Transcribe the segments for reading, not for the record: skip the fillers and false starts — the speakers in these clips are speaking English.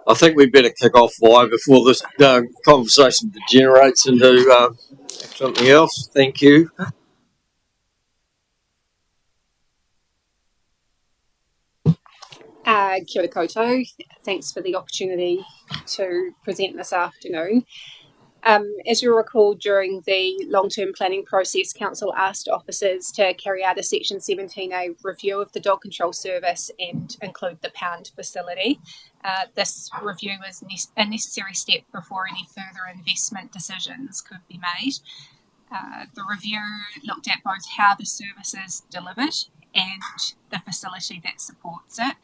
I think we better kick off, Vi, before this conversation degenerates into something else. Thank you. Kia ora koutou. Thanks for the opportunity to present this afternoon. As you'll recall, during the long-term planning process, Council asked officers to carry out a Section 17A review of the dog control service and include the pound facility. This review was a necessary step before any further investment decisions could be made. The review looked at both how the service is delivered and the facility that supports it.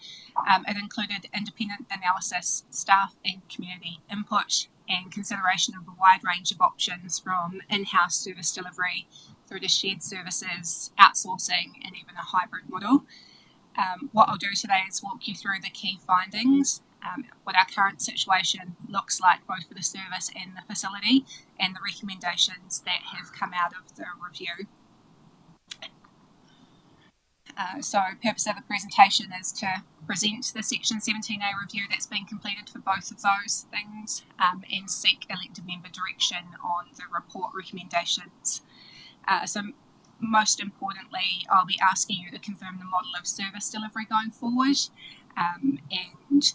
It included independent analysis, staff and community input, and consideration of a wide range of options from in-house service delivery through to shared services, outsourcing, and even a hybrid model. What I'll do today is walk you through the key findings, what our current situation looks like both for the service and the facility, and the recommendations that have come out of the review. So the purpose of the presentation is to present the Section 17A review that's been completed for both of those things, and seek elected member direction on the report recommendations. So most importantly, I'll be asking you to confirm the model of service delivery going forward, and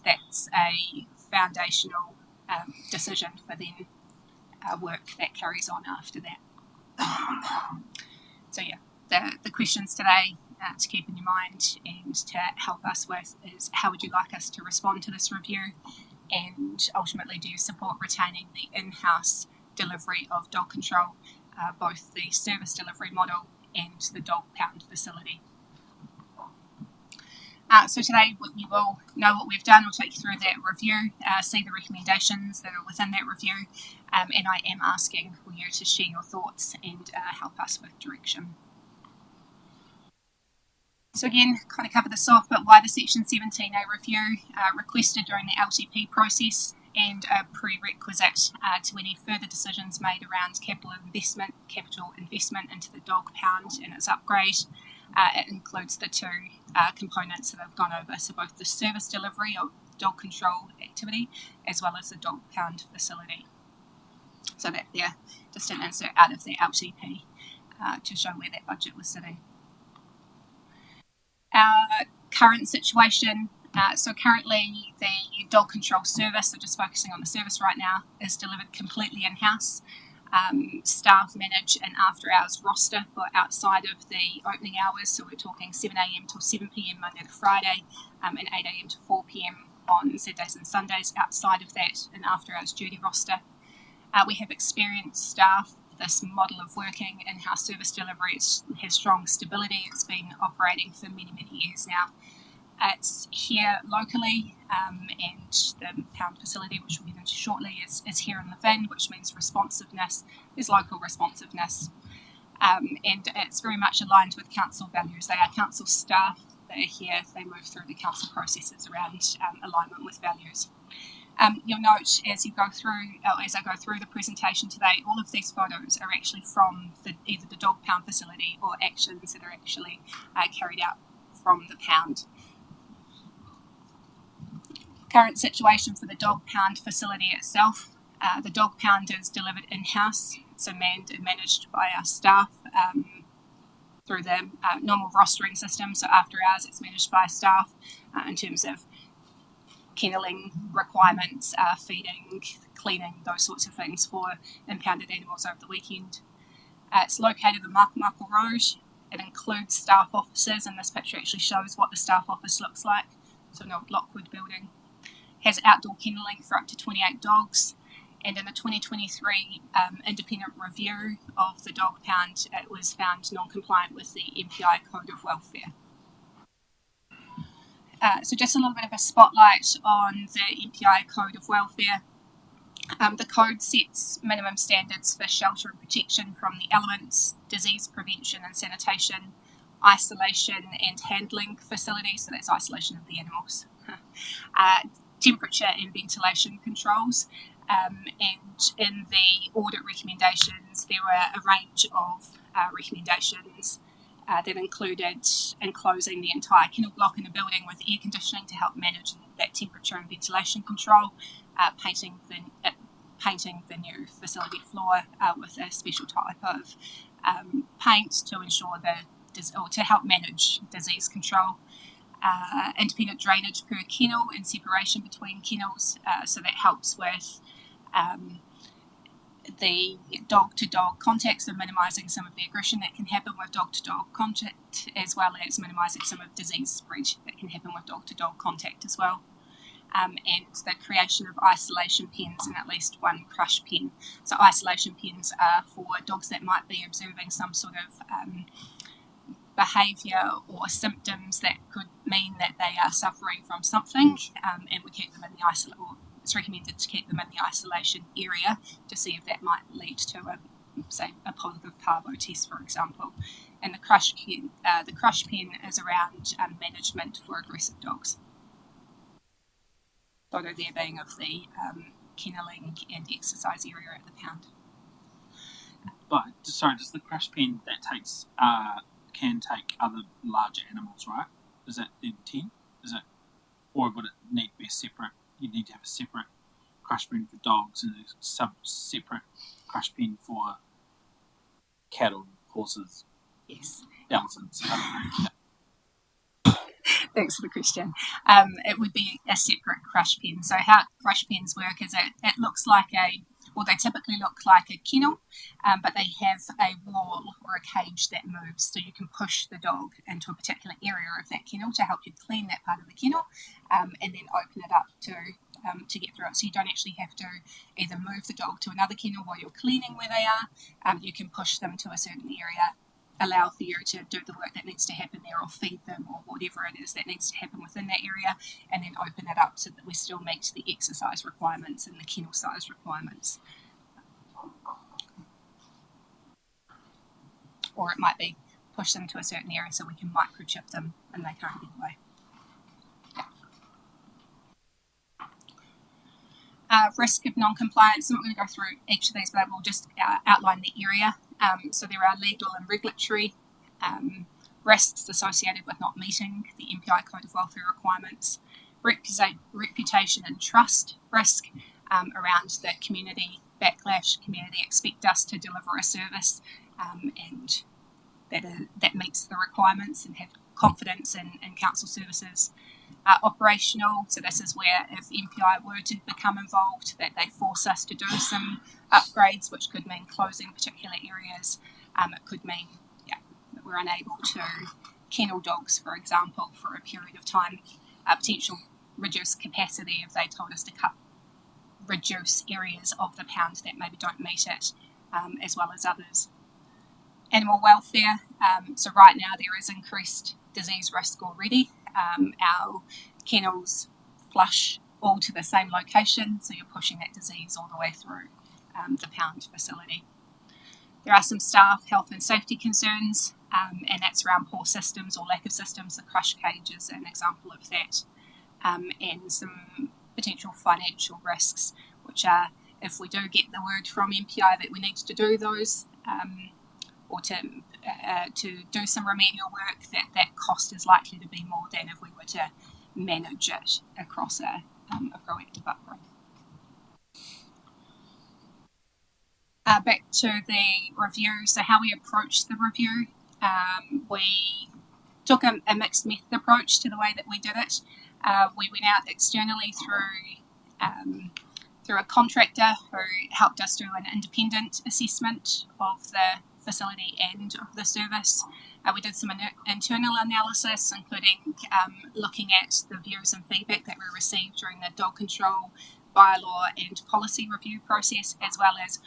that's a foundational decision for then work that carries on after that. So yeah, the questions today to keep in your mind and to help us with is: how would you like us to respond to this review, and ultimately do you support retaining the in-house delivery of dog control, both the service delivery model and the dog pound facility? So today you will know what we've done. We'll take you through that review, see the recommendations that are within that review, and I am asking for you to share your thoughts and help us with direction. So again, kind of cover this off, but why the Section 17A review requested during the LTP process and a prerequisite to any further decisions made around capital investment into the dog pound and its upgrade. It includes the two components that I've gone over, so both the service delivery of dog control activity as well as the dog pound facility. So that there, just an insert out of the LTP to show where that budget was sitting. Our current situation, so currently the dog control service, so just focusing on the service right now, is delivered completely in-house. Staff manage an after-hours roster for outside of the opening hours, so we're talking 7am till 7pm Monday to Friday, and 8am to 4pm on Saturdays and Sundays. Outside of that, an after-hours duty roster. We have experienced staff. This model of working in-house service delivery has strong stability. It's been operating for many, many years now. It's here locally, and the pound facility, which we'll get into shortly, is here in the VIN, which means responsiveness is local responsiveness. And it's very much aligned with council values. They are council staff that are here. They move through the council processes around alignment with values. You'll note as I go through the presentation today, all of these photos are actually from either the dog pound facility or actions that are actually carried out from the pound. Current situation for the dog pound facility itself. The dog pound is delivered in-house, so manned and managed by our staff through the normal rostering system. So after hours, it's managed by staff in terms of kenneling requirements, feeding, cleaning, those sorts of things for impounded animals over the weekend. It's located in Makamaka Road. It includes staff offices, and this picture actually shows what the staff office looks like. So an old Lockwood building. Has outdoor kenneling for up to 28 dogs, and in the 2023 independent review of the dog pound, it was found non-compliant with the MPI Code of Welfare. So just a little bit of a spotlight on the MPI Code of Welfare. The code sets minimum standards for shelter and protection from the elements, disease prevention and sanitation, isolation and handling facilities, so that's isolation of the animals, temperature and ventilation controls, and in the audit recommendations there were a range of recommendations that included enclosing the entire kennel block in the building with air conditioning to help manage and that temperature and ventilation control, painting the new facility floor with a special type of paint to ensure or to help manage disease control. Independent drainage per kennel and separation between kennels, so that helps with the dog-to-dog contact, so minimising some of the aggression that can happen with dog-to-dog contact, as well as minimising some of disease spread that can happen with dog-to-dog contact as well. And the creation of isolation pens and at least one crush pen. So isolation pens are for dogs that might be observing some sort of behaviour or symptoms that could mean that they are suffering from something, and we keep them in the it's recommended to keep them in the isolation area to see if that might lead to a positive parvo test, for example. And the crush pen is around management for aggressive dogs. Photo there being of the kennelling and exercise area at the pound. But sorry, does the crush pen that takes can take other larger animals, right? Is that the intent? Or would it need to be a separate? You need to have a separate crush pen for dogs and a separate crush pen for cattle, horses, Yes. elephants. Thanks for the question. It would be a separate crush pen. So how crush pens work is it looks like they typically look like a kennel, but they have a wall or a cage that moves, so you can push the dog into a particular area of that kennel to help you clean that part of the kennel, and then open it up to get through it. So you don't actually have to either move the dog to another kennel while you're cleaning where they are. You can push them to a certain area, allow for you to do the work that needs to happen there, or feed them, or whatever it is that needs to happen within that area, and then open it up so that we still meet the exercise requirements and the kennel size requirements. Or it might be push them to a certain area so we can microchip them and they can't get away. Risk of non-compliance. I'm not going to go through each of these, but I will just outline the area. So there are legal and regulatory risks associated with not meeting the MPI Code of Welfare requirements, reputation and trust risk around the community backlash. Community expect us to deliver a service and that meets the requirements and have confidence in council services. Operational, so this is where if MPI were to become involved, that they force us to do some upgrades, which could mean closing particular areas. It could mean that we're unable to kennel dogs, for example, for a period of time. Potential reduced capacity if they told us to reduce areas of the pound that maybe don't meet it, as well as others. Animal welfare, so right now there is increased disease risk already. Our kennels flush all to the same location, so you're pushing that disease all the way through the pound facility. There are some staff health and safety concerns, and that's around poor systems or lack of systems. The crush cage is an example of that, and some potential financial risks, which are if we do get the word from MPI that we need to do those, or to do some remedial work, that cost is likely to be more than if we were to manage it across a proactive upgrade. Back to the review, so how we approached the review. We took a mixed method approach to the way that we did it. We went out externally through a contractor who helped us do an independent assessment of the facility and of the service. We did some internal analysis, including looking at the views and feedback that we received during the dog control bylaw and policy review process, as well as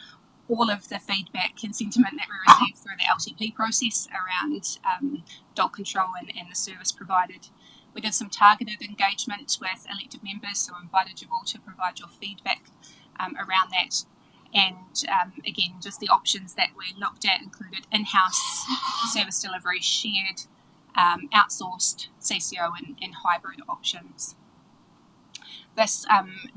all of the feedback and sentiment that we received through the LTP process around dog control and the service provided. We did some targeted engagement with elected members, so invited you all to provide your feedback around that. And again, just the options that we looked at included in-house service delivery, shared, outsourced, CCO and hybrid options. This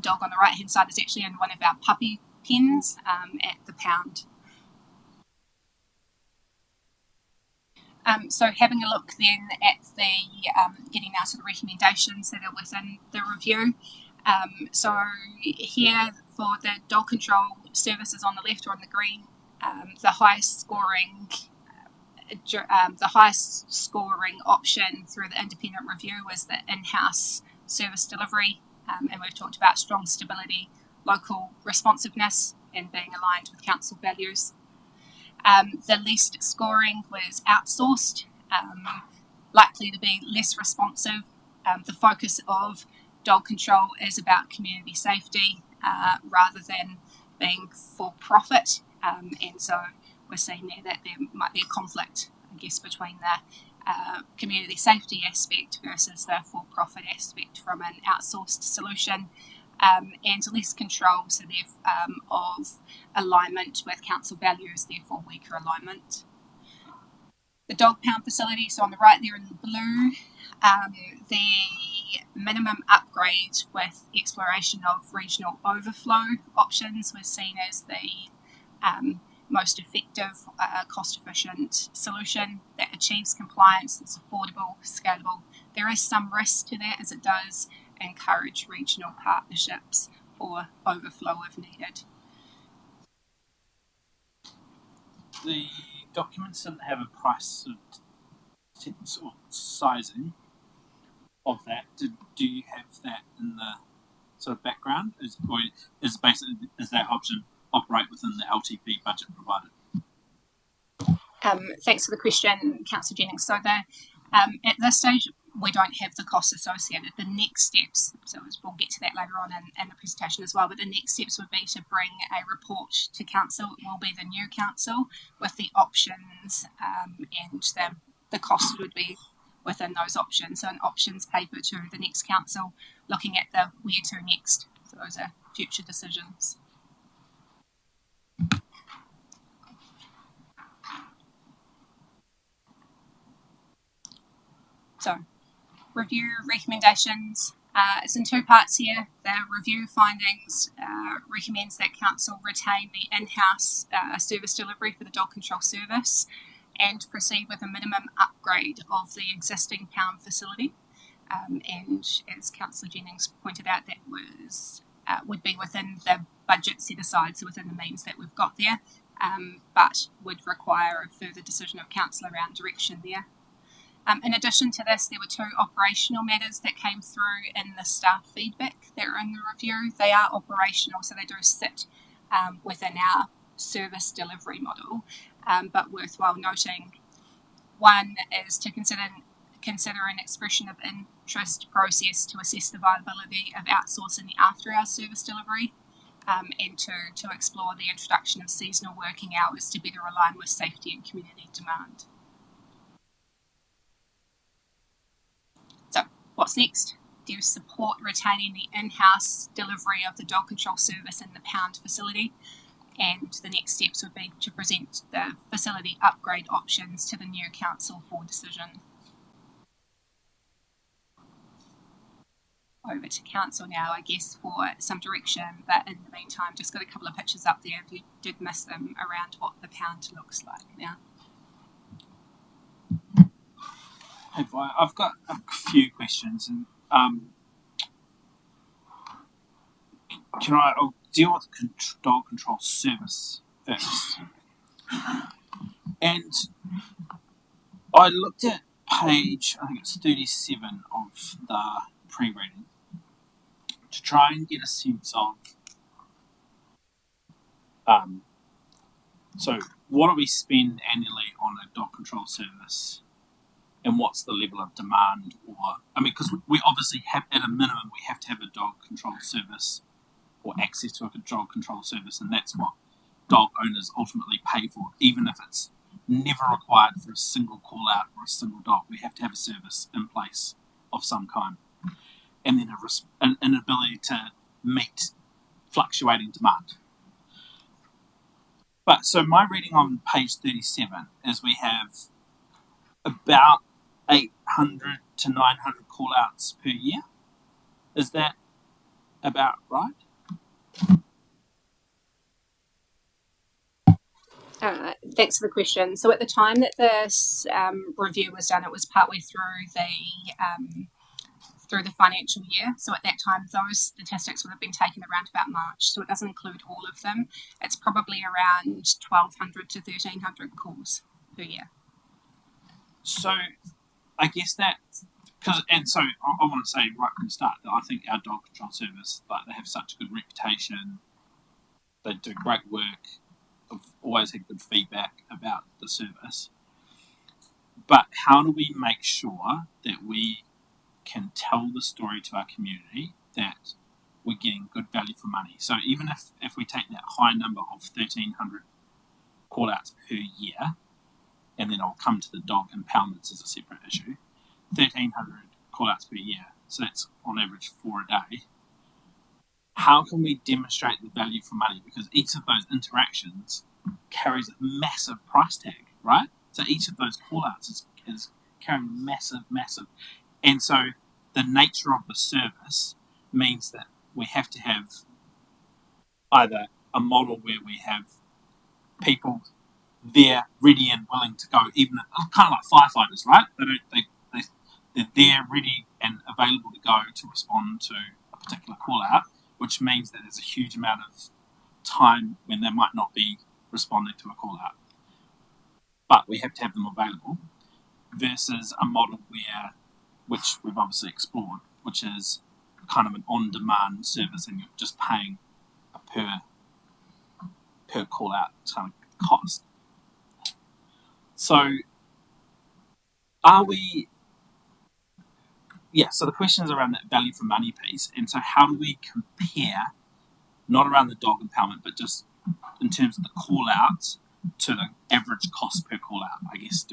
dog on the right-hand side is actually in one of our puppy pens at the pound. So having a look then at getting now to the recommendations that are within the review. So here for the dog control services on the left or on the green, the highest scoring option through the independent review was the in-house service delivery, and we've talked about strong stability, local responsiveness, and being aligned with council values. The least scoring was outsourced, likely to be less responsive. The focus of dog control is about community safety rather than being for profit, and so we're seeing there that there might be a conflict, I guess, between the community safety aspect versus the for-profit aspect from an outsourced solution, and less control, so of alignment with council values, therefore weaker alignment. The dog pound facility, so on the right there in the blue, the minimum upgrade with exploration of regional overflow options was seen as the most effective, cost-efficient solution that achieves compliance, that's affordable, scalable. There is some risk to that, as it does encourage regional partnerships for overflow if needed. The documents didn't have a price or sizing of that. Do you have that in the sort of background? Is that option operate within the LTP budget provided? Thanks for the question, Councillor Jennings. So at this stage, we don't have the costs associated. The next steps, so we'll get to that later on in the presentation as well, but the next steps would be to bring a report to council. It will be the new council with the options, and the cost would be within those options. So an options paper to the next council, looking at the where to next. So those are future decisions. So, review recommendations. It's in two parts here. The review findings recommends that council retain the in-house service delivery for the dog control service and proceed with a minimum upgrade of the existing pound facility. And as Councillor Jennings pointed out, that would be within the budget set aside, so within the means that we've got there, but would require a further decision of council around direction there. In addition to this, there were two operational matters that came through in the staff feedback that are in the review. They are operational, so they do sit within our service delivery model, but worthwhile noting. One is to consider an expression of interest process to assess the viability of outsourcing the after-hours service delivery, and to explore the introduction of seasonal working hours to better align with safety and community demand. So, what's next? Do you support retaining the in-house delivery of the dog control service in the pound facility? And the next steps would be to present the facility upgrade options to the new council for decision. Over to council now, I guess, for some direction, but in the meantime, just got a couple of pictures up there if you did miss them around what the pound looks like now. I've got a few questions, and I'll deal with the dog control service first. And I looked at page, I think it's 37 of the pre-reading, to try and get a sense of so what do we spend annually on a dog control service, and what's the level of demand? Because we obviously have, at a minimum, we have to have a dog control service or access to a dog control service, and that's what dog owners ultimately pay for, even if it's never required for a single call out or a single dog. We have to have a service in place of some kind, and then an ability to meet fluctuating demand. But so my reading on page 37 is we have about 800 to 900 call outs per year. Is that about right? Thanks for the question. So at the time that this review was done, it was partway through the financial year. So at that time, those statistics would have been taken around about March. So it doesn't include all of them. It's probably around 1,200 to 1,300 calls per year. So I guess that, so I want to say right from the start that I think our dog control service, like, they have such a good reputation. They do great work. I've always had good feedback about the service. But how do we make sure that we can tell the story to our community that we're getting good value for money? So even if we take that high number of 1,300 call-outs per year, and then I'll come to the dog impoundments as a separate issue, 1,300 call-outs per year, so that's on average 4 a day. How can we demonstrate the value for money? Because each of those interactions carries a massive price tag, right? So each of those call-outs is carrying massive. And so the nature of the service means that we have to have either a model where we have people there ready and willing to go, even kind of like firefighters, right? They're there ready and available to go to respond to a particular call-out, which means that there's a huge amount of time when they might not be responding to a call-out. But we have to have them available, versus a model which we've obviously explored, which is kind of an on-demand service, and you're just paying a per call-out kind of cost. So so the question is around that value for money piece, and so how do we compare, not around the dog empowerment, but just in terms of the call-outs to the average cost per call-out, I guess.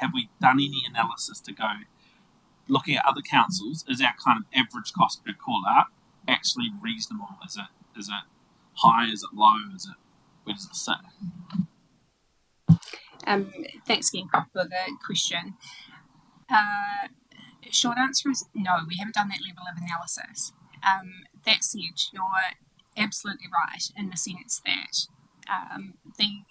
Have we done any analysis to go, looking at other councils, is our kind of average cost per call-out actually reasonable? Is it high? Is it low? Where does it sit? Thanks again for the question. Short answer is no, we haven't done that level of analysis. That said, you're absolutely right in the sense that the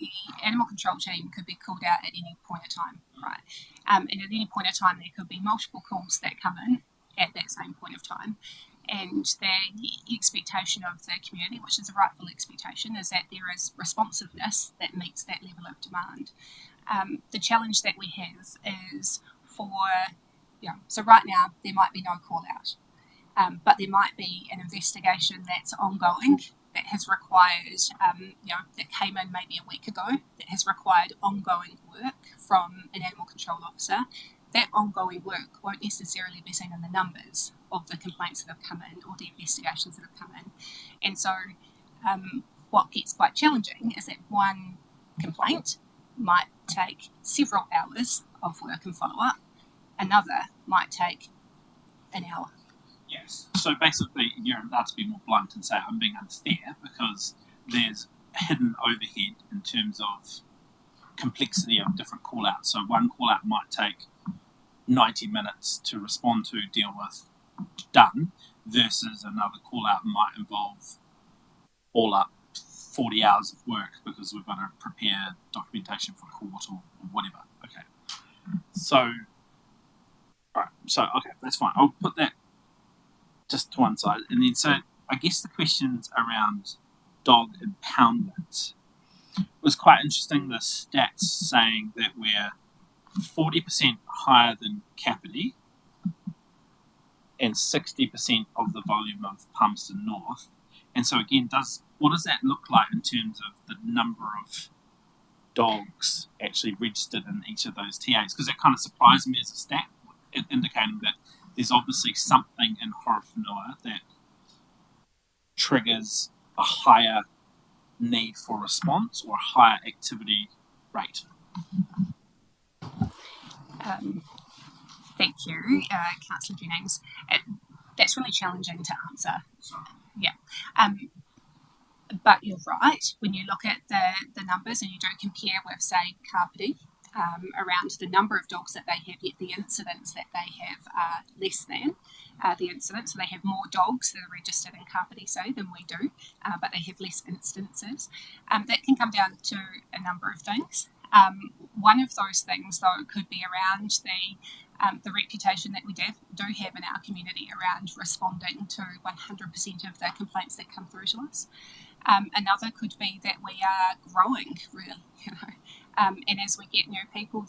animal control team could be called out at any point in time, right? And at any point in time, there could be multiple calls that come in at that same point of time. And the expectation of the community, which is a rightful expectation, is that there is responsiveness that meets that level of demand. The challenge that we have is so right now there might be no call out, but there might be an investigation that's ongoing that has required, that came in maybe a week ago, that has required ongoing work from an animal control officer. That ongoing work won't necessarily be seen in the numbers of the complaints that have come in or the investigations that have come in. And so what gets quite challenging is that one complaint might take several hours of work and follow-up. Another might take an hour. Yes. So basically, you're allowed to be more blunt and say I'm being unfair because there's hidden overhead in terms of complexity of different call-outs. So one call-out might take 90 minutes to respond to, deal with, done, versus another call-out might involve all up 40 hours of work because we've got to prepare documentation for court or whatever. Okay. So, okay, that's fine. I'll put that just to one side. And then, so I guess the questions around dog impoundment was quite interesting. The stats saying that we're 40% higher than Kapiti and 60% of the volume of Palmerston North. And so again, what does that look like in terms of the number of dogs actually registered in each of those TAs? Because that kind of surprised me as a stat, indicating that there's obviously something in Horowhenua that triggers a higher need for response or a higher activity rate. Thank you, Councillor Jennings. That's really challenging to answer. Yeah. But you're right. When you look at the numbers and you don't compare with, say, Kapiti, around the number of dogs that they have, yet the incidents that they have are less than the incidents. So they have more dogs that are registered in Kapiti, say, than we do, but they have less instances. That can come down to a number of things. One of those things, though, could be around the reputation that we do have in our community around responding to 100% of the complaints that come through to us. Another could be that we are growing, really, and as we get new people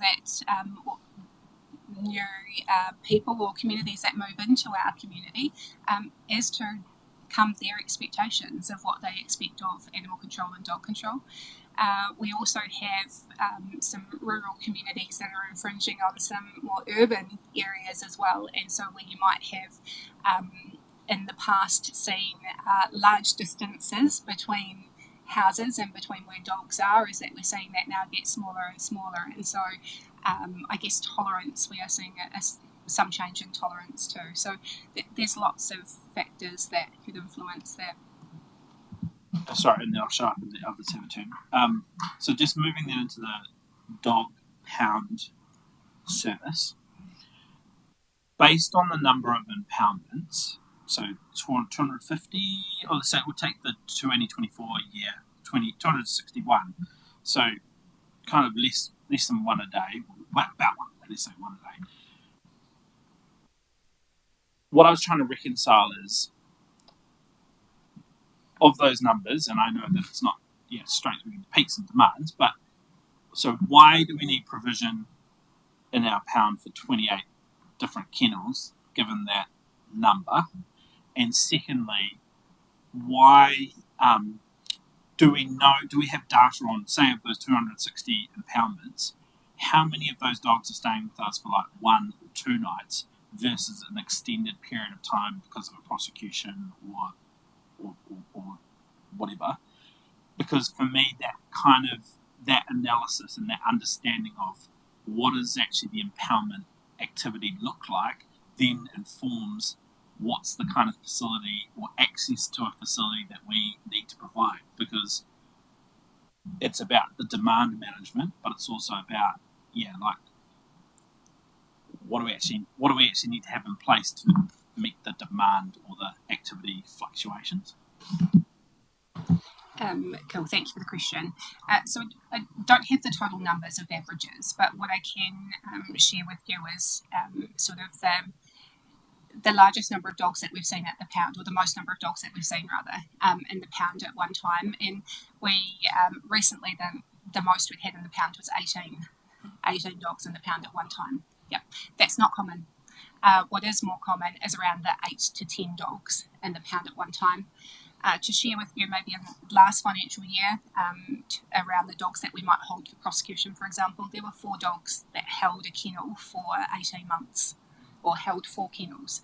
people or communities that move into our community, as to come their expectations of what they expect of animal control and dog control. We also have some rural communities that are infringing on some more urban areas as well, and so where you might have in the past seen large distances between houses and between where dogs are, is that we're seeing that now get smaller and smaller, and so I guess tolerance, we are seeing some change in tolerance too. So there's lots of factors that could influence that. Sorry, and then I'll show up in the other term. So just moving then into the dog pound service, based on the number of impoundments, so 250, or let's say we'll take the 2024 year, 261, so kind of less than one a day, about one, let's say one a day. What I was trying to reconcile is, of those numbers, and I know that it's not straight between the peaks and demands, but so why do we need provision in our pound for 28 different kennels, given that number? And secondly, why do we have data on, say, of those 260 impoundments, how many of those dogs are staying with us for like 1 or 2 nights versus an extended period of time because of a prosecution or whatever? Because for me, that analysis and that understanding of what does actually the impoundment activity look like then informs what's the kind of facility or access to a facility that we need to provide, because it's about the demand management, but it's also about what do we actually need to have in place to meet the demand or the activity fluctuations? Cool, thank you for the question. So I don't have the total numbers of averages, but what I can share with you is sort of the largest number of dogs that we've seen at the pound, or the most number of dogs that we've seen rather, in the pound at one time. And we recently, the most we'd had in the pound was 18 dogs in the pound at one time. Yep, that's not common. What is more common is around the 8 to 10 dogs in the pound at one time. To share with you, maybe in the last financial year, around the dogs that we might hold for prosecution, for example, there were 4 dogs that held a kennel for 18 months, or held 4 kennels.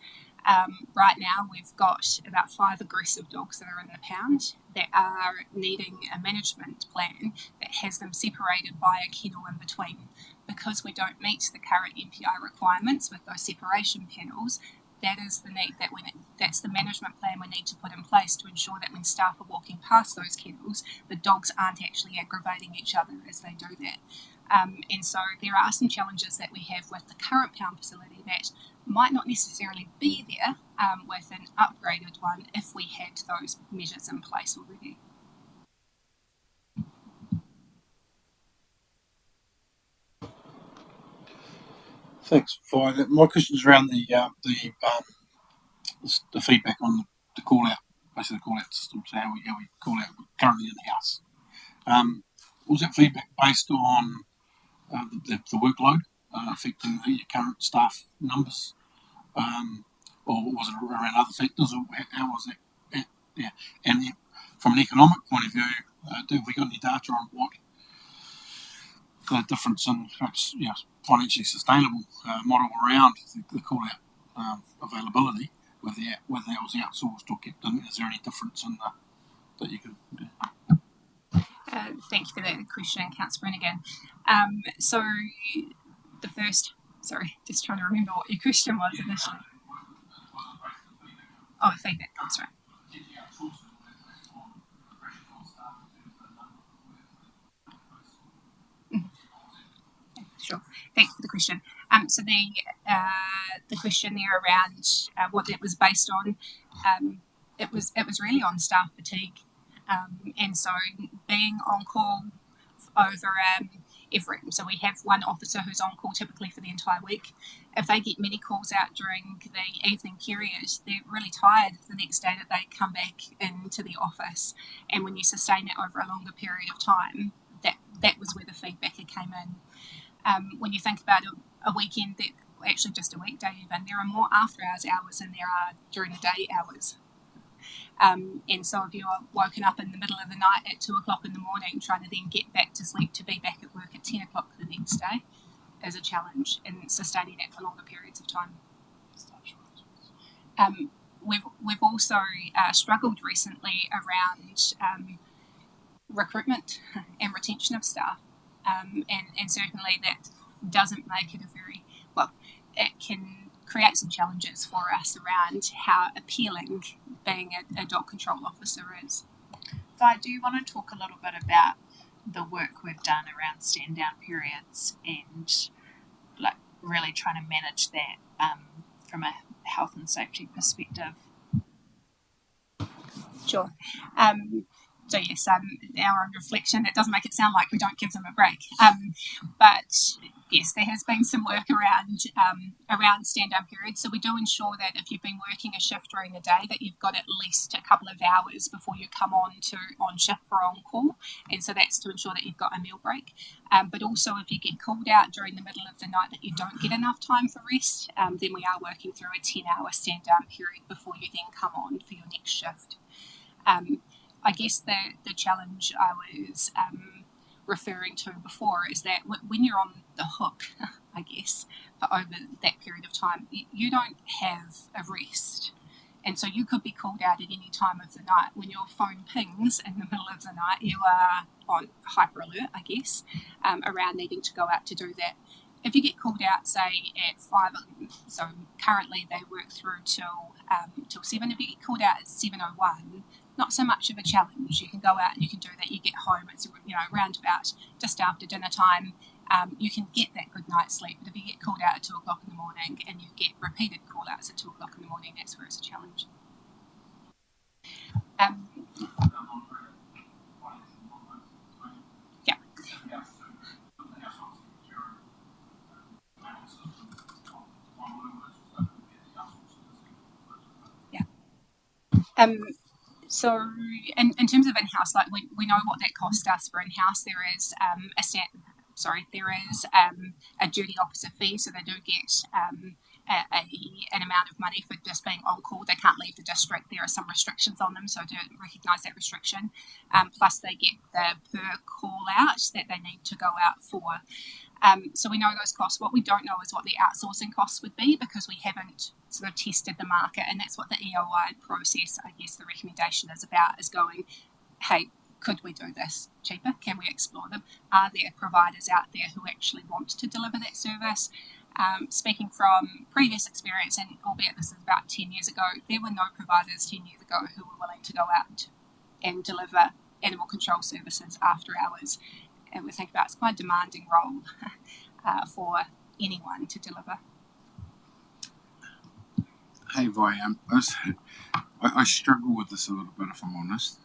Right now, we've got about 5 aggressive dogs that are in the pound that are needing a management plan that has them separated by a kennel in between. Because we don't meet the current MPI requirements with those separation panels, that is the need that's the management plan we need to put in place to ensure that when staff are walking past those kennels, the dogs aren't actually aggravating each other as they do that. And so there are some challenges that we have with the current pound facility that might not necessarily be there with an upgraded one if we had those measures in place already. Thanks. My question's around the feedback on the call out, basically the call out system, so how we call out currently in the house. Was that feedback based on the workload affecting your current staff numbers, or was it around other factors, or how was that? Yeah, and from an economic point of view, have we got any data on what the difference in perhaps financially sustainable model around the call out availability, whether that was outsourced or kept in? Is there any difference in that you could do? Thank you for that question, Councillor Brennigan. So the first, just trying to remember what your question was initially. Oh, feedback, that's right. Sure. Thanks for the question. So the question there around what it was based on, it was really on staff fatigue, and so being on call over So we have one officer who's on call typically for the entire week. If they get many calls out during the evening period, they're really tired the next day that they come back into the office. And when you sustain it over a longer period of time, that was where the feedback came in. When you think about a weekend, that actually just a weekday even, there are more after hours than there are during the day hours. And so if you're woken up in the middle of the night at 2 o'clock in the morning, trying to then get back to sleep to be back at work at 10 o'clock the next day is a challenge, and sustaining that for longer periods of time. We've also struggled recently around recruitment and retention of staff, and certainly that doesn't make it it can create some challenges for us around how appealing being a dog control officer is. Vi, do you want to talk a little bit about the work we've done around stand down periods and like really trying to manage that from a health and safety perspective? Sure. So yes, our own reflection, it doesn't make it sound like we don't give them a break. But yes, there has been some work around stand-down periods. So we do ensure that if you've been working a shift during the day, that you've got at least a couple of hours before you come on shift for on-call. And so that's to ensure that you've got a meal break. But also if you get called out during the middle of the night that you don't get enough time for rest, then we are working through a 10-hour stand-down period before you then come on for your next shift. I guess the challenge I was referring to before is that when you're on the hook, I guess, for over that period of time, you don't have a rest. And so you could be called out at any time of the night. When your phone pings in the middle of the night, you are on hyper alert, I guess, around needing to go out to do that. If you get called out, say, at 5, so currently they work through till 7. If you get called out at 7:01, not so much of a challenge. You can go out and you can do that. You get home, it's around about just after dinner time. You can get that good night's sleep. But if you get called out at 2 o'clock in the morning and you get repeated call outs at 2 o'clock in the morning, that's where it's a challenge. Yeah. So in terms of in-house, like we know what that cost us for in-house. There is a duty officer fee, so they do get an amount of money for just being on call. They can't leave the district. There are some restrictions on them, so I do recognise that restriction. Plus they get the per call out that they need to go out for. So we know those costs. What we don't know is what the outsourcing costs would be, because we haven't sort of tested the market, and that's what the EOI process, I guess the recommendation is about, is going, hey, could we do this cheaper? Can we explore them? Are there providers out there who actually want to deliver that service? Speaking from previous experience, and albeit this is about 10 years ago, there were no providers 10 years ago who were willing to go out and deliver animal control services after hours. And we think about it's quite a demanding role for anyone to deliver. Hey Vi, I struggle with this a little bit, if I'm honest.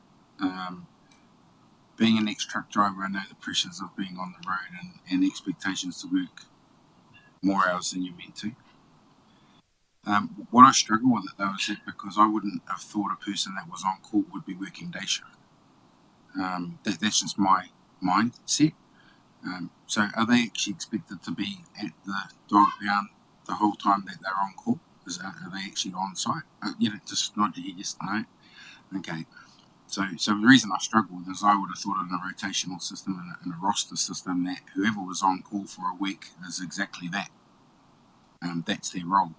Being an ex-truck driver, I know the pressures of being on the road and expectations to work more hours than you're meant to. What I struggle with it though is that because I wouldn't have thought a person that was on call would be working day shift. That's just my mindset. So are they actually expected to be at the dog pound the whole time that they're on call? Are they actually on site? Just nod your head, yes, no. Okay. So the reason I struggle with is I would have thought in a rotational system and a roster system that whoever was on call for a week is exactly that. That's their role.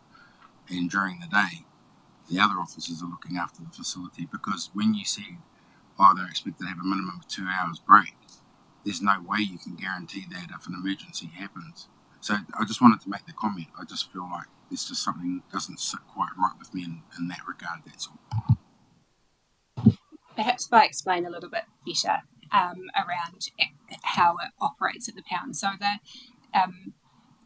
And during the day, the other officers are looking after the facility, because when you see, they're expected to have a minimum of 2 hours break, there's no way you can guarantee that if an emergency happens. So I just wanted to make the comment. I just feel like there's just something that doesn't sit quite right with me in that regard, that's all. Perhaps if I explain a little bit better around how it operates at the pound. So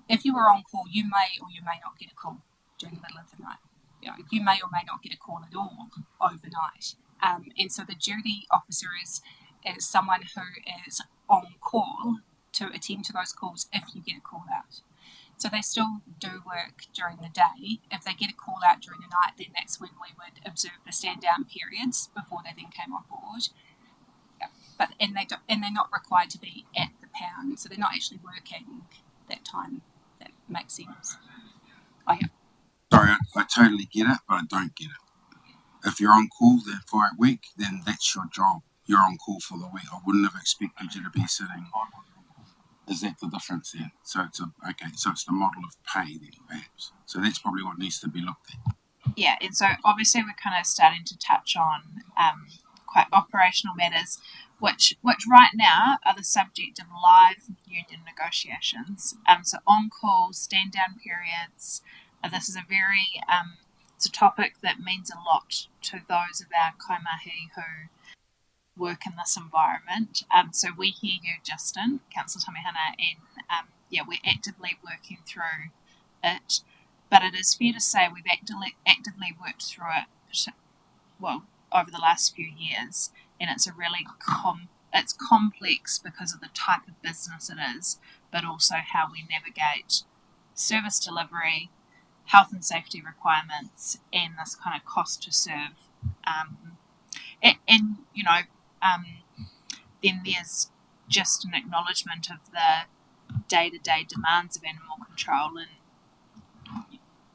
if you were on call, you may or you may not get a call during the middle of the night. You may or may not get a call at all overnight. And so the duty officer is someone who is on call to attend to those calls if you get a call out. So they still do work during the day. If they get a call out during the night, then that's when we would observe the stand down periods before they then came on board. But they're not required to be at the pound, so they're not actually working that time. That makes sense. Oh yeah. Sorry, I totally get it, but I don't get it. If you're on call for a week, then that's your job. You're on call for the week. I wouldn't have expected you to be sitting. Is that the difference then? So it's it's the model of pay then, perhaps. So that's probably what needs to be looked at. Yeah, and so obviously we're kind of starting to touch on quite operational matters, which right now are the subject of live union negotiations. So on call, stand down periods. This is a very it's a topic that means a lot to those of our kaimahi who work in this environment. So we hear you, Justin, Councillor Tamihana, and we're actively working through it. But it is fair to say we've actively worked through it, over the last few years, and it's a really it's complex because of the type of business it is, but also how we navigate service delivery, health and safety requirements, and this kind of cost to serve. Then there's just an acknowledgement of the day-to-day demands of animal control. And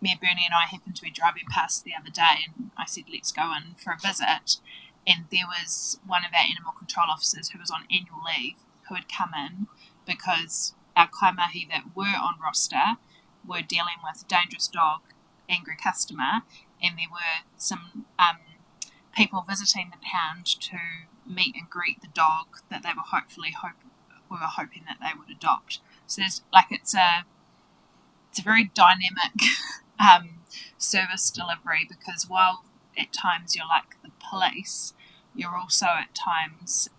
Mayor Bernie and I happened to be driving past the other day, and I said, let's go in for a visit. And there was one of our animal control officers who was on annual leave who had come in because our kaimahi that were on roster were dealing with dangerous dog, angry customer, and there were some people visiting the pound to meet and greet the dog that they were hoping that they would adopt. So there's it's a very dynamic service delivery, because while at times you're like the police, you're also at times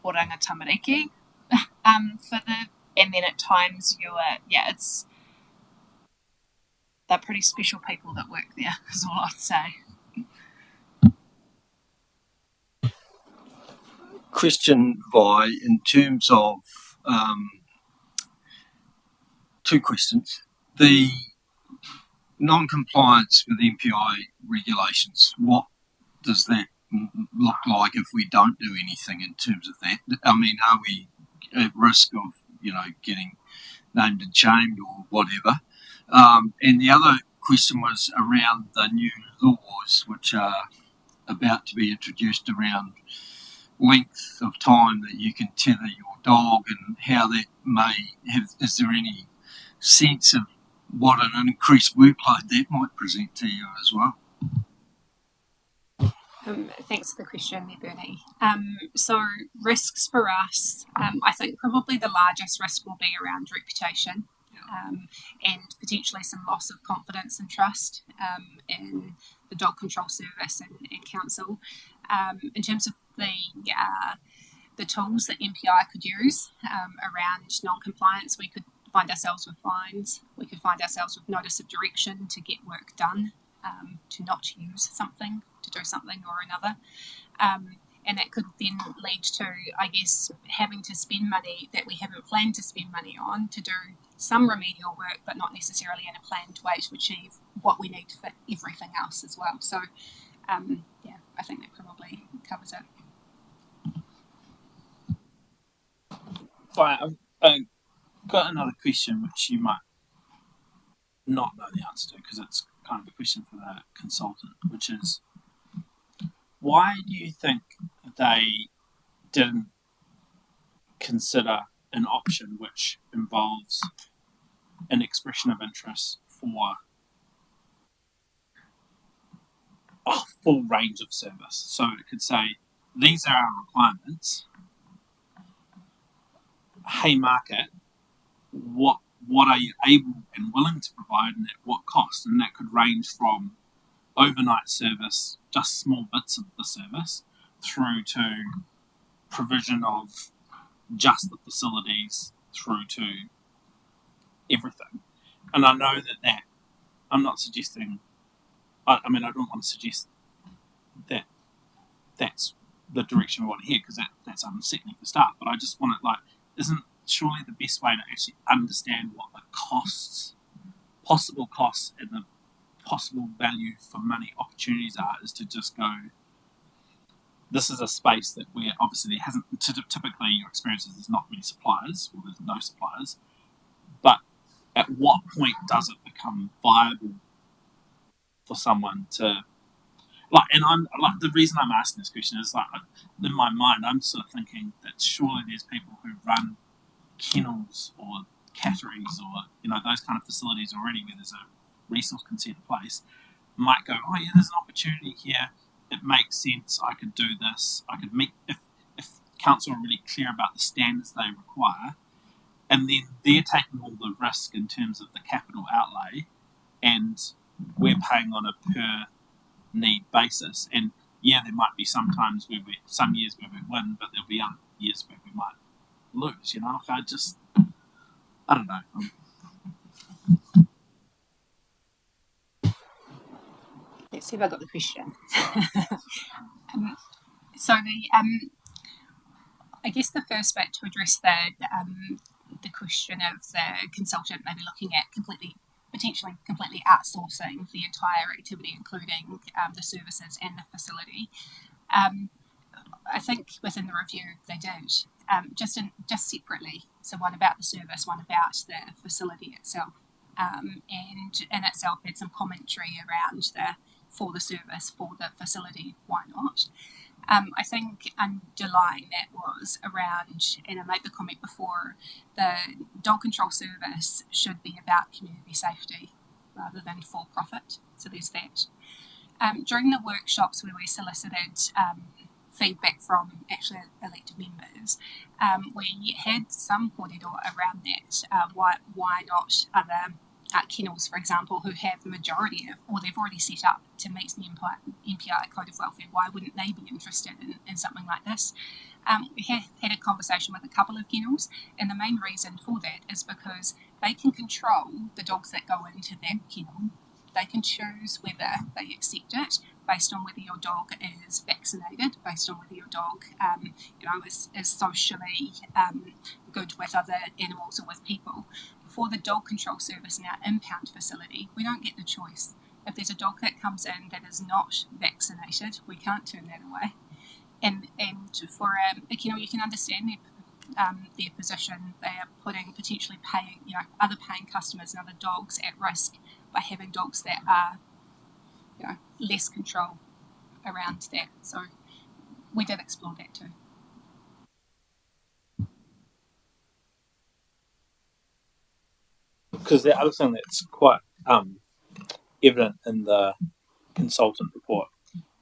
oranga tamariki and then at times they're pretty special people that work there, is all I'd say. Question, Vi, in terms of two questions. The non-compliance with MPI regulations, what does that look like if we don't do anything in terms of that? I mean, are we at risk of, getting named and shamed or whatever? And the other question was around the new laws which are about to be introduced around length of time that you can tether your dog, and how that may have, is there any sense of what an increased workload that might present to you as well? Thanks for the question there, Bernie. So risks for us, I think probably the largest risk will be around reputation, and potentially some loss of confidence and trust in the dog control service and council. In terms of the tools that MPI could use around non-compliance, we could find ourselves with fines, we could find ourselves with notice of direction to get work done, to not use something, to do something or another. And that could then lead to, I guess, having to spend money that we haven't planned to spend money on to do some remedial work, but not necessarily in a planned way to achieve what we need for everything else as well. So, I think that probably covers it. Right, I've got another question which you might not know the answer to, because it's kind of a question for the consultant, which is, why do you think they didn't consider an option which involves an expression of interest for a full range of service? So it could say, these are our requirements. Hey, market, what are you able and willing to provide, and at what cost? And that could range from overnight service, just small bits of the service, through to provision of just the facilities, through to everything. And I know that I'm not suggesting, I don't want to suggest that that's the direction we want to head, because that's unsettling for start. But I just want it isn't surely the best way to actually understand what the possible costs, and the possible value for money opportunities are, is to just go, this is a space that where obviously there hasn't, typically your experience is there's not many suppliers, or there's no suppliers, but at what point does it become viable for someone to, and I'm the reason I'm asking this question is in my mind I'm sort of thinking that surely there's people who run kennels or catteries or those kind of facilities already where there's a resource consent in place, might go, oh yeah, there's an opportunity here, it makes sense, I could do this, I could meet, if council are really clear about the standards they require, and then they're taking all the risk in terms of the capital outlay, and we're paying on a per need basis. And yeah, there might be some years where we win, but there'll be other years where we might lose. I don't know. Let's see if I got the question. So I guess the first bit to address the question of the consultant maybe looking at potentially completely outsourcing the entire activity, including the services and the facility. I think within the review they did, just separately. So one about the service, one about the facility itself, and in itself had some commentary around for the service, for the facility, why not? I think underlying that was around, and I made the comment before, the dog control service should be about community safety rather than for profit. So there's that. During the workshops where we solicited feedback from actually elected members, we had some kōrero around that. Why not other kennels, for example, who have the majority of, or they've already set up to meet the MPI Code of Welfare, why wouldn't they be interested in something like this? We had a conversation with a couple of kennels, and the main reason for that is because they can control the dogs that go into that kennel. They can choose whether they accept it based on whether your dog is vaccinated, based on whether your dog is socially good with other animals or with people. For the dog control service in our impound facility, we don't get the choice. If there's a dog that comes in that is not vaccinated, we can't turn that away. And for a kennel, you can understand their position. They are potentially paying, other paying customers and other dogs at risk by having dogs that are, less control around that. So we did explore that too. Because the other thing that's quite evident in the consultant report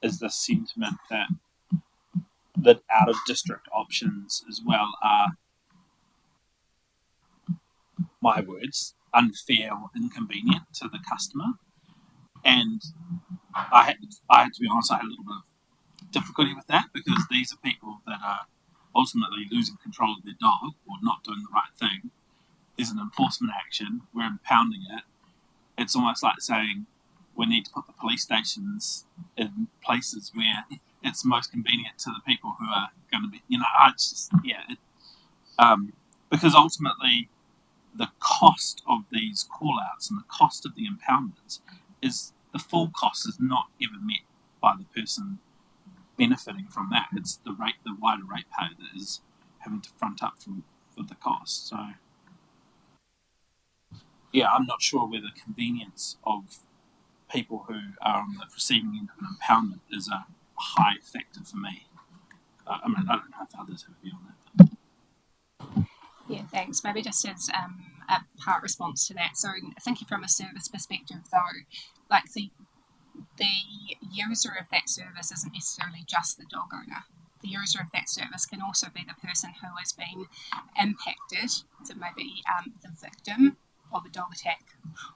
is the sentiment that out of district options as well are, my words, unfair or inconvenient to the customer. And I had to be honest, I had a little bit of difficulty with that, because these are people that are ultimately losing control of their dog or not doing the right thing. There's an enforcement action, we're impounding it. It's almost like saying we need to put the police stations in places where it's most convenient to the people who are going to be, because ultimately the cost of these call-outs and the cost of the impoundments is, the full cost is not ever met by the person benefiting from that. It's the wider ratepayer that is having to front up for the cost. So yeah, I'm not sure whether convenience of people who are on the receiving end of an impoundment is a high factor for me. I don't know if others have a view on that. Yeah, thanks. Maybe just as a part response to that. So thinking from a service perspective, though, like the user of that service isn't necessarily just the dog owner. The user of that service can also be the person who has been impacted, so maybe the victim of a dog attack,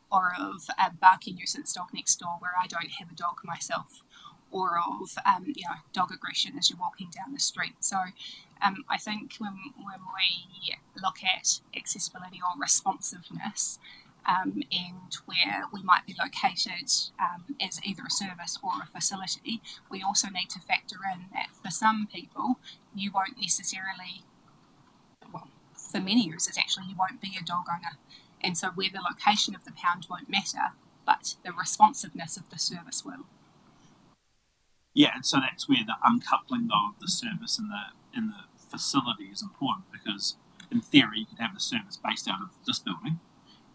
or of a barking nuisance dog next door where I don't have a dog myself, or of dog aggression as you're walking down the street. So I think when we look at accessibility or responsiveness, and where we might be located as either a service or a facility, we also need to factor in that for some people, you won't necessarily, well, for many users actually, you won't be a dog owner. And so where the location of the pound won't matter, but the responsiveness of the service will. Yeah, and so that's where the uncoupling though of the service and the facility is important, because in theory you could have the service based out of this building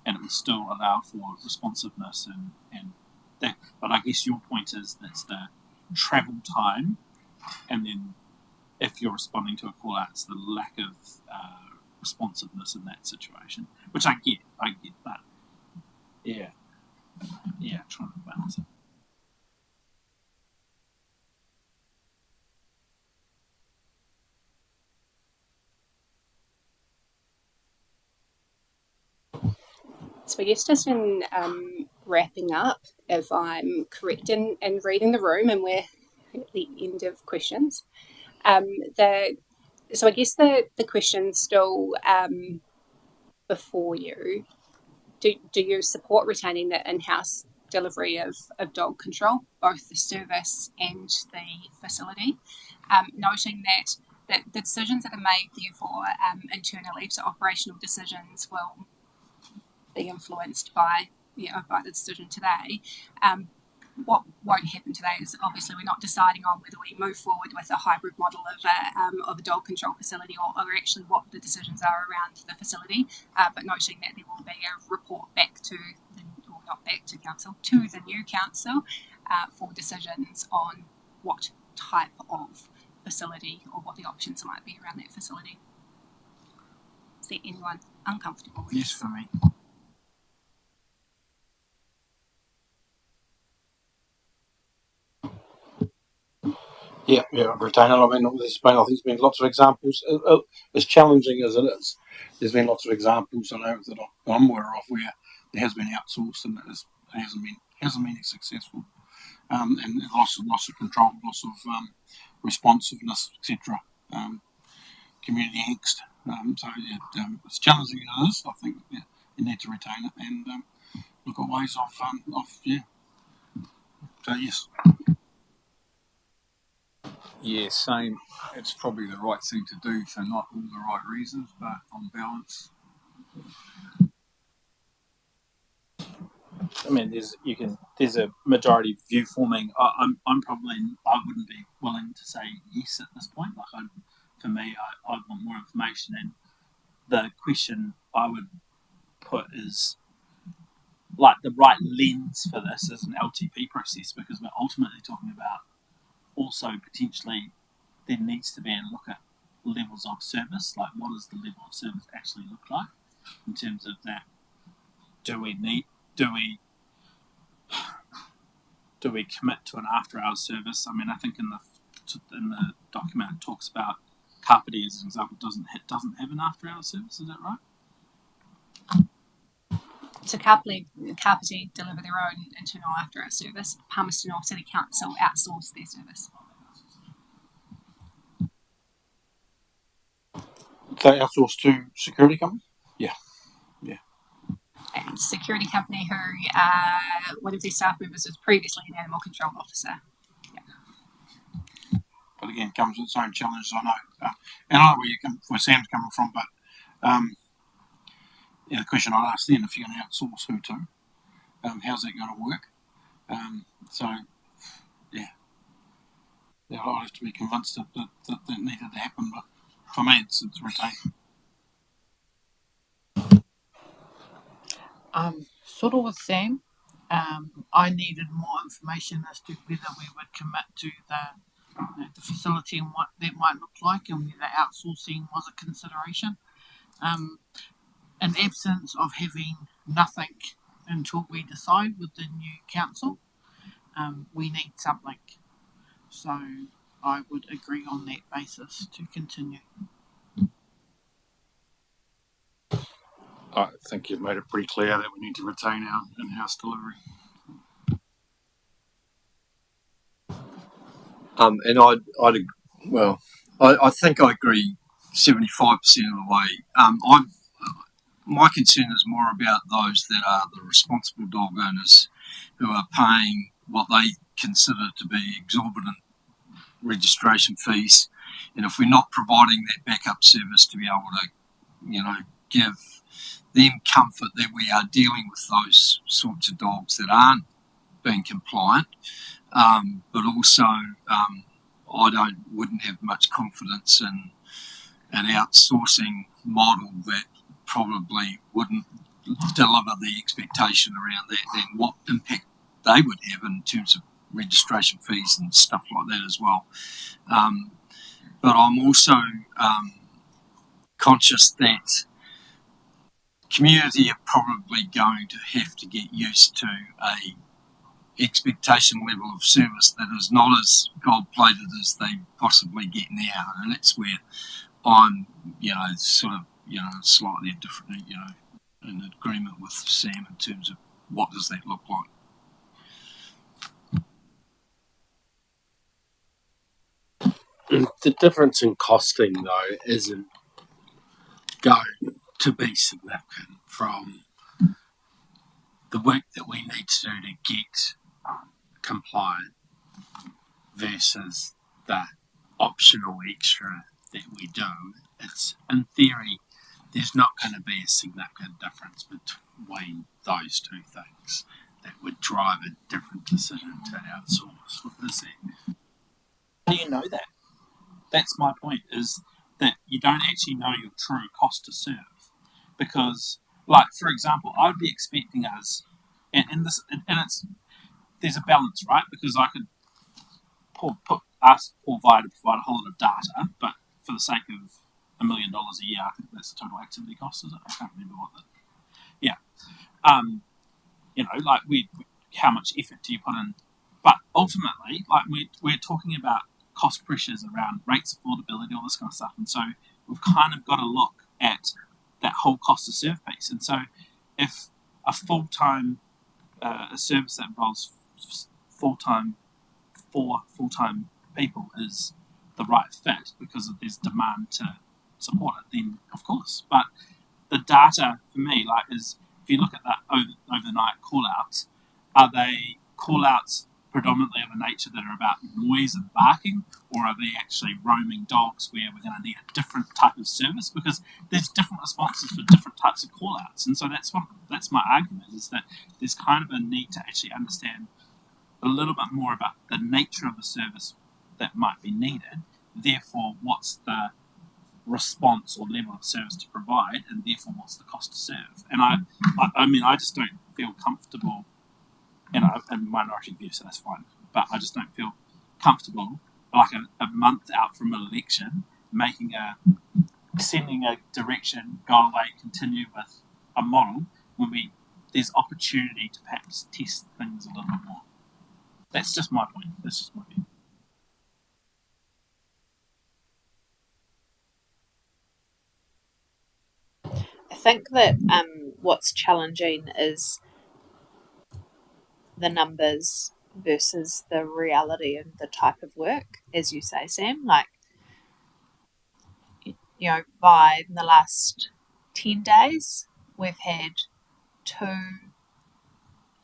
and it would still allow for responsiveness and that. But I guess your point is that's the travel time, and then if you're responding to a call out, it's the lack of responsiveness in that situation, which I get, but yeah, trying to balance it. So I guess just in wrapping up, if I'm correct in reading the room, and we're at the end of questions, so I guess the question's still before you. Do you support retaining the in-house delivery of dog control, both the service and the facility, noting that the decisions that are made therefore internally, so operational decisions, will be influenced by the decision today. What won't happen today is obviously we're not deciding on whether we move forward with a hybrid model of a dog control facility or actually what the decisions are around the facility, but noting that there will be a report back to the new council for decisions on what type of facility or what the options might be around that facility. Is there anyone uncomfortable with Yes, for me. Yeah, retain it. I mean, I think there's been lots of examples. As challenging as it is, there's been lots of examples I know that I'm aware of where there has been outsourced and it hasn't been successful, and loss of control, loss of responsiveness, etc. Community angst. As challenging as it is, I think you need to retain it and look at ways of. So yes. Yeah, same. It's probably the right thing to do for not all the right reasons, but on balance. I mean, there's a majority view forming. I wouldn't be willing to say yes at this point. Like, for me, I'd want more information, and the question I would put is like the right lens for this is an LTP process, because we're ultimately talking about also potentially there needs to be a look at levels of service, like what does the level of service actually look like in terms of that. Do we commit to an after-hours service? I mean, I think in the document it talks about Carpety as an example doesn't have an after-hours service. Is that right? So Carpety deliver their own internal after-hours service. Palmerston North City Council outsource their service. They outsource to security company? Yeah. And security company who one of their staff members was previously an animal control officer. Yeah. But again, comes with its own challenges, I know. And I know where Sam's coming from, but the question I'd ask then, if you're going to outsource, who to? How's that going to work? I'd have to be convinced that needed to happen, but for me, it's retained. Sort of with Sam, I needed more information as to whether we would commit to the facility and what that might look like, and whether outsourcing was a consideration. In absence of having nothing until we decide with the new council, we need something. So I would agree on that basis to continue. I think you've made it pretty clear that we need to retain our in-house delivery. I think I agree 75% of the way. my concern is more about those that are the responsible dog owners who are paying what they consider to be exorbitant registration fees, and if we're not providing that backup service to be able to, give them comfort that we are dealing with those sorts of dogs that aren't being compliant, but also I wouldn't have much confidence in an outsourcing model that probably wouldn't deliver the expectation around that and what impact they would have in terms of registration fees and stuff like that as well. But I'm also conscious that community are probably going to have to get used to a expectation level of service that is not as gold-plated as they possibly get now, and that's where I'm, slightly different, in agreement with Sam in terms of what does that look like. The difference in costing, though, isn't going to be significant from the work that we need to do to get compliant versus the optional extra that we do. It's, in theory, there's not going to be a significant difference between those two things that would drive a different decision to outsource. What is it? How do you know that? That's my point, is that you don't actually know your true cost to serve. Because, like, for example, I would be expecting us, there's a balance, right? Because I could ask Paul Via to provide a whole lot of data, but for the sake of $1 million a year, I think that's the total activity cost, is it? I can't remember what how much effort do you put in? But ultimately, like, we're talking about cost pressures around rates, affordability, all this kind of stuff. And so we've kind of got to look at that whole cost to serve piece. And so if a full-time a service that involves full-time people is the right fit because there's demand to support it, then of course. But the data for me, like, is if you look at that overnight call-outs, are they call-outs predominantly of a nature that are about noise and barking, or are they actually roaming dogs where we're going to need a different type of service? Because there's different responses for different types of call-outs, and so that's my argument, is that there's kind of a need to actually understand a little bit more about the nature of the service that might be needed, therefore what's the response or level of service to provide, and therefore what's the cost to serve. And I just don't feel comfortable, in minority view, so that's fine, but I just don't feel comfortable, like a month out from an election, sending a direction, go away, continue with a model, when there's opportunity to perhaps test things a little bit more. That's just my point. That's just my view. I think that what's challenging is the numbers versus the reality and the type of work, as you say, Sam. Like, by the last 10 days, we've had 2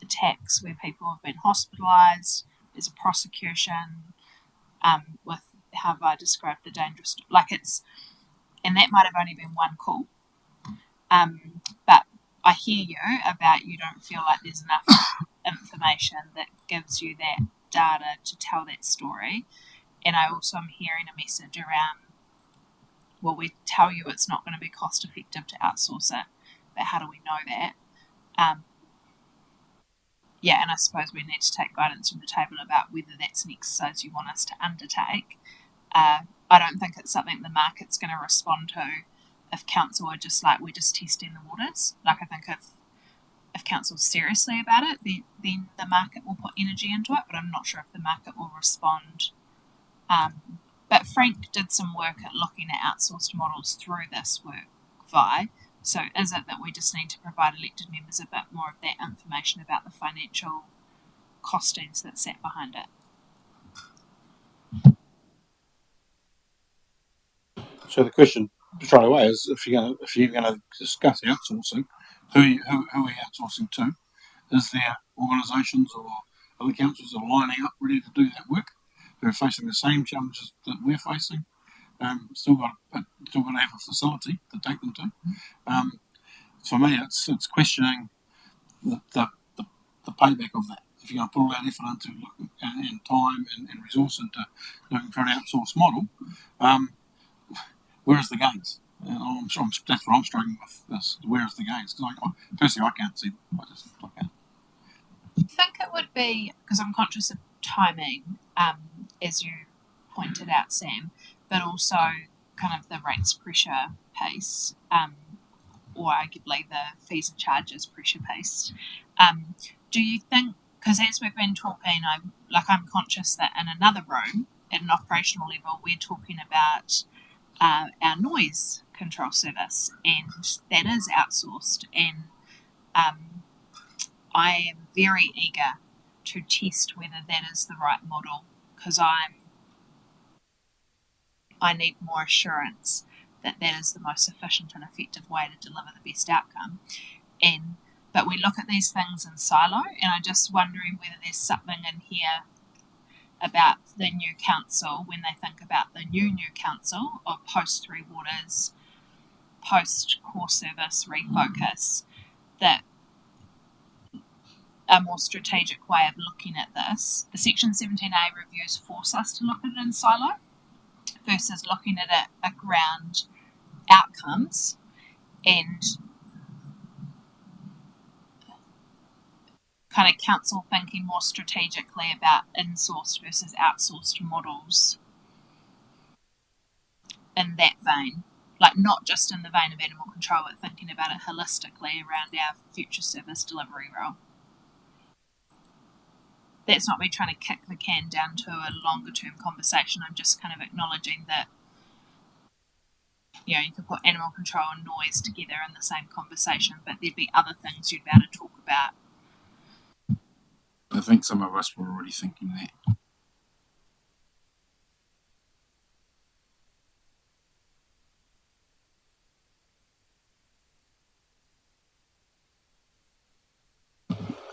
attacks where people have been hospitalised. There's a prosecution with how I described the dangerous, and that might have only been one call. But I hear you about you don't feel like there's enough information that gives you that data to tell that story. And I also am hearing a message around, well, we tell you it's not going to be cost effective to outsource it, but how do we know that? And I suppose we need to take guidance from the table about whether that's an exercise you want us to undertake. I don't think it's something the market's going to respond to if council are just like, we're just testing the waters. Like, I think if council's seriously about it, then the market will put energy into it, but I'm not sure if the market will respond. But Frank did some work at looking at outsourced models through this work, Vi. So is it that we just need to provide elected members a bit more of that information about the financial costings that sat behind it? So the question straight away is if you're gonna discuss outsourcing, who are you outsourcing to? Is there organisations or other councils that are lining up ready to do that work? Who are facing the same challenges that we're facing? Still got to have a facility to take them to. For me, it's questioning the payback of that. If you're going to put all that effort into looking and time and resource into looking for an outsourced model, where is the gains? That's what I'm struggling with. Where is the gains? Because personally, I can't see them. I can't. I think it would be, because I'm conscious of timing, as you pointed out, Sam, but also kind of the rates pressure pace, or arguably the fees and charges pressure pace. Do you think, because as we've been talking, I'm conscious that in another room, at an operational level, we're talking about our noise control service, and that is outsourced, and I am very eager to test whether that is the right model, because I need more assurance that that is the most efficient and effective way to deliver the best outcome. But we look at these things in silo, and I'm just wondering whether there's something in here about the new council, when they think about the new council of post Three Waters, post core service refocus, that a more strategic way of looking at this. The Section 17A reviews force us to look at it in silo versus looking at it around outcomes and kind of council thinking more strategically about in-sourced versus outsourced models in that vein. Like, not just in the vein of animal control, but thinking about it holistically around our future service delivery role. That's not me trying to kick the can down to a longer term conversation. I'm just kind of acknowledging that, you could put animal control and noise together in the same conversation, but there'd be other things you'd be able to talk about. I think some of us were already thinking that.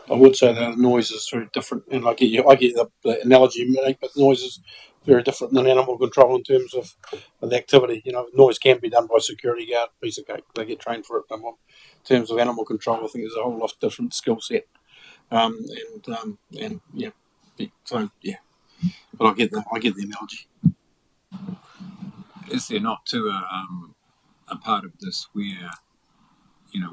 I would say that noise is very different, and I get the analogy you make, but noise is very different than animal control in terms of the activity. Noise can be done by a security guard, piece of cake. They get trained for it. In terms of animal control, I think there's a whole lot different skill set. But I get the analogy. Is there not too a part of this where,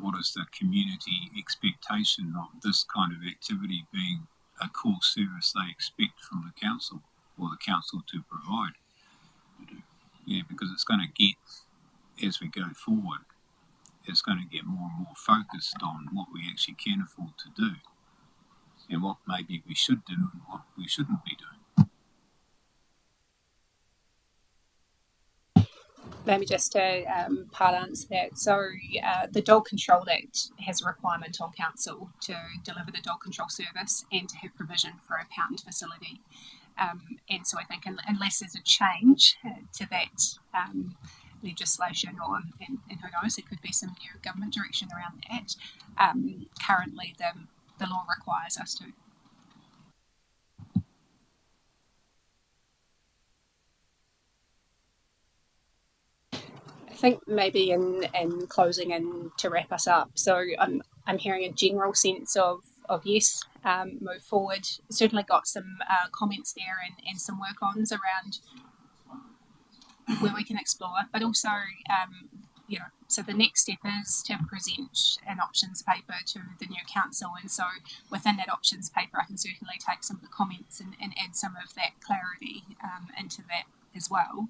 what is the community expectation of this kind of activity being a core service they expect from the council or the council to provide? Yeah, because it's going to get, as we go forward, it's going to get more and more focused on what we actually can afford to do and what maybe we should do and what we shouldn't be doing. Maybe just to part answer that. So the Dog Control Act has a requirement on council to deliver the dog control service and to have provision for a pound facility. And so I think unless there's a change to that legislation, or and who knows, it could be some new government direction around that. Currently, the law requires us to. I think maybe in closing and to wrap us up, so I'm hearing a general sense of yes, move forward. Certainly got some comments there and some work-ons around where we can explore, but also so the next step is to present an options paper to the new council, and so within that options paper I can certainly take some of the comments and add some of that clarity into that as well.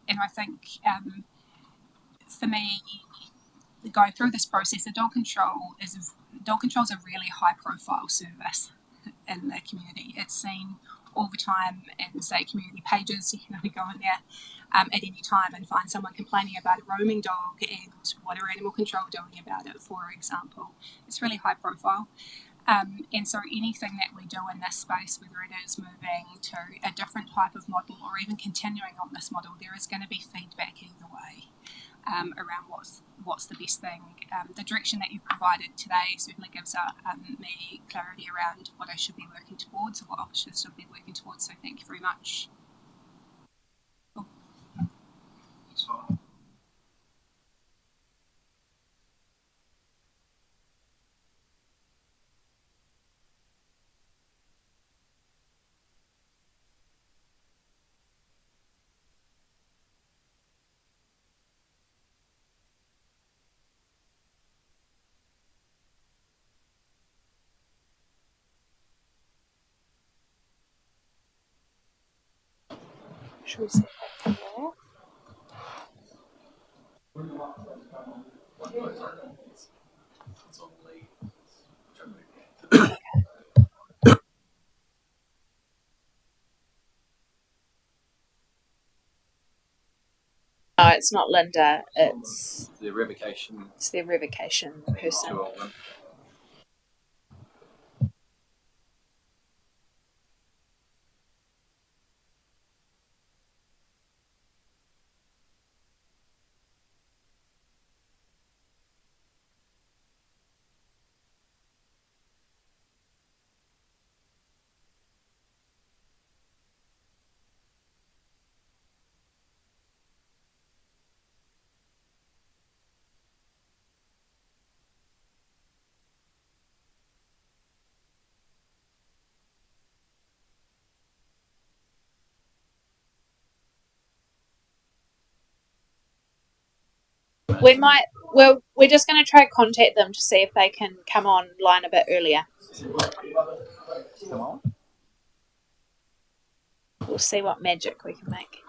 And I think for me, going through this process, dog control is a really high-profile service in the community. It's seen all the time in, say, community pages. You can only go in there at any time and find someone complaining about a roaming dog and what are animal control doing about it, for example. It's really high-profile. And so anything that we do in this space, whether it is moving to a different type of model or even continuing on this model, there is going to be feedback either way around what's the best thing. The direction that you provided today certainly gives me clarity around what I should be working towards or what officers should be working towards. So thank you very much. Should we say that? No, it's not Linda. It's the revocation. It's the revocation person. We're just going to try to contact them to see if they can come online a bit earlier. We'll see what magic we can make.